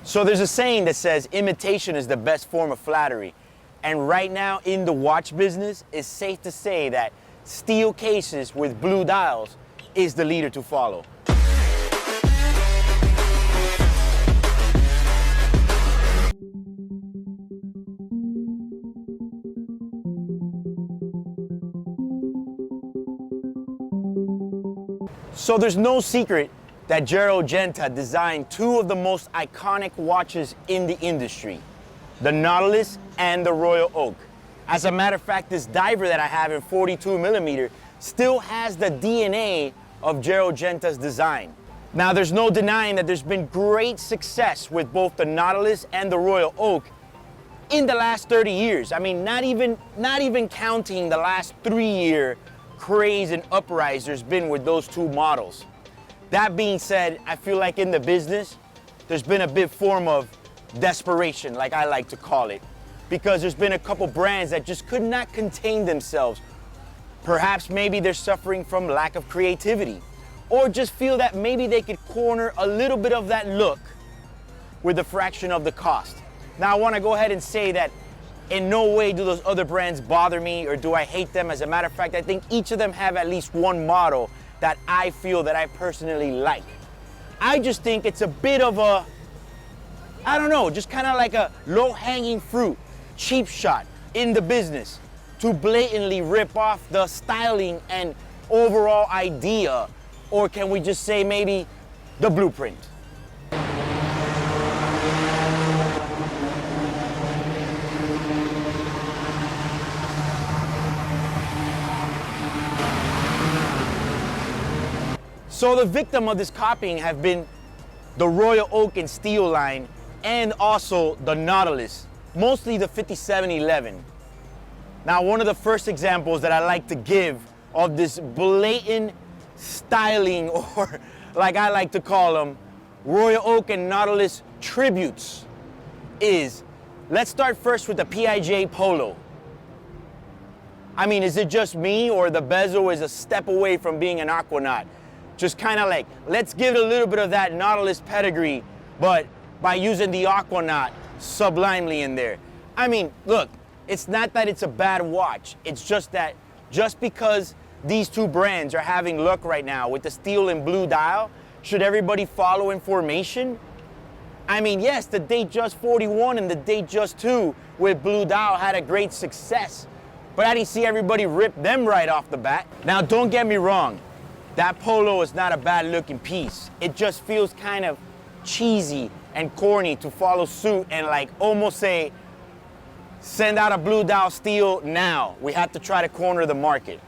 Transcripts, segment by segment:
So there's a saying that says imitation is the best form of flattery. And right now in the watch business, it's safe to say that steel cases with blue dials is the leader to follow. So there's no secret that Gerald Genta designed two of the most iconic watches in the industry, the Nautilus and the Royal Oak. As a matter of fact, this diver that I have in 42mm still has the DNA of Gerald Genta's design. Now, there's no denying that there's been great success with both the Nautilus and the Royal Oak in the last 30 years. I mean, not even counting the last 3-year craze and uprise there's been with those two models. That being said, I feel like in the business, there's been a big form of desperation, like I like to call it, because there's been a couple brands that just could not contain themselves. Perhaps maybe they're suffering from lack of creativity, or just feel that maybe they could corner a little bit of that look with a fraction of the cost. Now, I want to go ahead and say that in no way do those other brands bother me or do I hate them. As a matter of fact, I think each of them have at least one model that I feel that I personally like. I just think it's a bit of a, I don't know, just kind of like a low-hanging fruit, cheap shot in the business to blatantly rip off the styling and overall idea, or can we just say maybe the blueprint? So the victim of this copying have been the Royal Oak and Steel line and also the Nautilus, mostly the 5711. Now, one of the first examples that I like to give of this blatant styling, or like I like to call them, Royal Oak and Nautilus tributes is, let's start first with the PIJ Polo. I mean, is it just me or the bezel is a step away from being an aquanaut? Just kind of like, let's give it a little bit of that Nautilus pedigree, but by using the aquanaut sublimely in there. I mean, look, it's not that it's a bad watch. It's just that just because these two brands are having luck right now with the steel and blue dial, should everybody follow in formation? I mean, yes, the Datejust 41 and the Datejust 2 with blue dial had a great success, but I didn't see everybody rip them right off the bat. Now, don't get me wrong. That Polo is not a bad looking piece. It just feels kind of cheesy and corny to follow suit and like almost say, send out a blue dial steel now. We have to try to corner the market.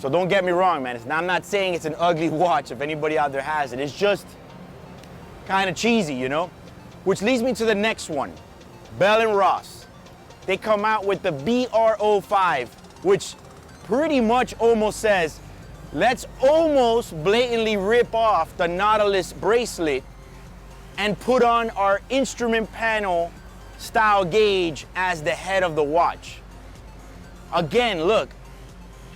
So don't get me wrong, man. I'm not saying it's an ugly watch if anybody out there has it. It's just kind of cheesy, you know? Which leads me to the next one, Belle Ross. They come out with the BR05, which pretty much almost says, let's almost blatantly rip off the Nautilus bracelet and put on our instrument panel style gauge as the head of the watch. Again, look,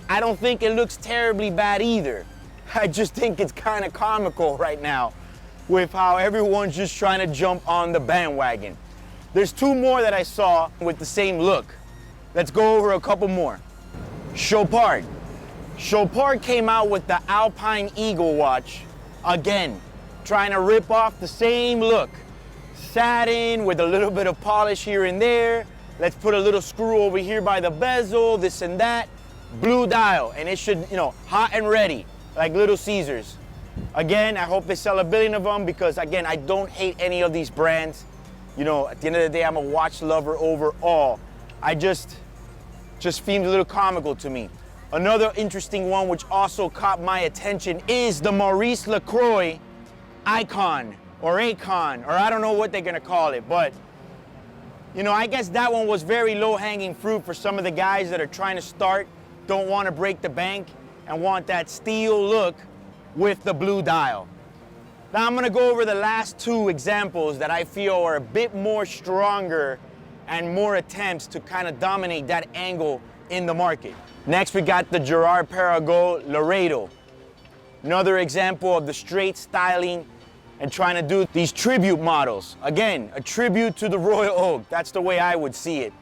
I don't think it looks terribly bad either. I just think it's kind of comical right now with how everyone's just trying to jump on the bandwagon. There's two more that I saw with the same look. Let's go over a couple more. Chopard. Chopard came out with the Alpine Eagle watch, again, trying to rip off the same look. Satin with a little bit of polish here and there. Let's put a little screw over here by the bezel, this and that. Blue dial, and it should, you know, hot and ready, like Little Caesars. Again, I hope they sell 1 billion of them because, again, I don't hate any of these brands. You know, at the end of the day, I'm a watch lover overall. I just seemed a little comical to me. Another interesting one which also caught my attention is the Maurice Lacroix Icon or Acon, or I don't know what they're gonna call it, but you know, I guess that one was very low-hanging fruit for some of the guys that are trying to start, don't want to break the bank, and want that steel look with the blue dial. Now I'm gonna go over the last two examples that I feel are a bit more stronger and more attempts to kind of dominate that angle in the market. Next, we got the Girard-Perregaux Laredo. Another example of the straight styling and trying to do these tribute models. Again, a tribute to the Royal Oak. That's the way I would see it.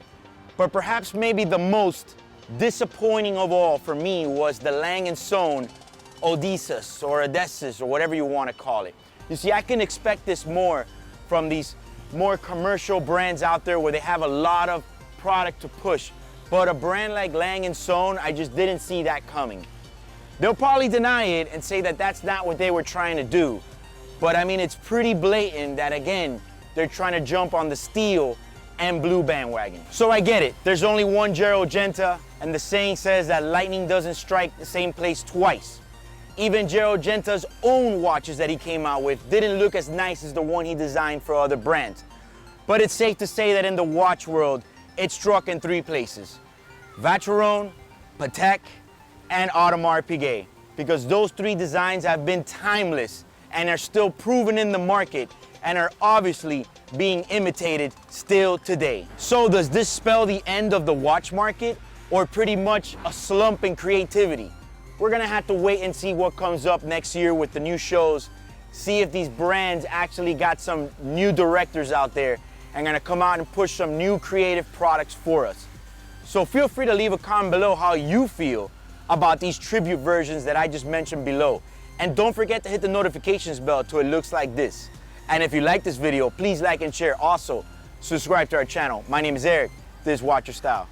But perhaps maybe the most disappointing of all for me was the Lang & Son Odysseus or Odysseus or whatever you want to call it. You see, I can expect this more from these more commercial brands out there where they have a lot of product to push. But a brand like Lang & Son, I just didn't see that coming. They'll probably deny it and say that that's not what they were trying to do. But I mean, it's pretty blatant that, again, they're trying to jump on the steel and blue bandwagon. So I get it. There's only one Gerald Genta, and the saying says that lightning doesn't strike the same place twice. Even Gerald Genta's own watches that he came out with didn't look as nice as the one he designed for other brands. But it's safe to say that in the watch world, it struck in 3 places: Vacheron, Patek, and Audemars Piguet. Because those 3 designs have been timeless and are still proven in the market and are obviously being imitated still today. So does this spell the end of the watch market, or pretty much a slump in creativity? We're gonna have to wait and see what comes up next year with the new shows, see if these brands actually got some new directors out there and gonna come out and push some new creative products for us. So feel free to leave a comment below how you feel about these tribute versions that I just mentioned below. And don't forget to hit the notifications bell till it looks like this. And if you like this video, please like and share. Also, subscribe to our channel. My name is Eric. This is Watch Your Style.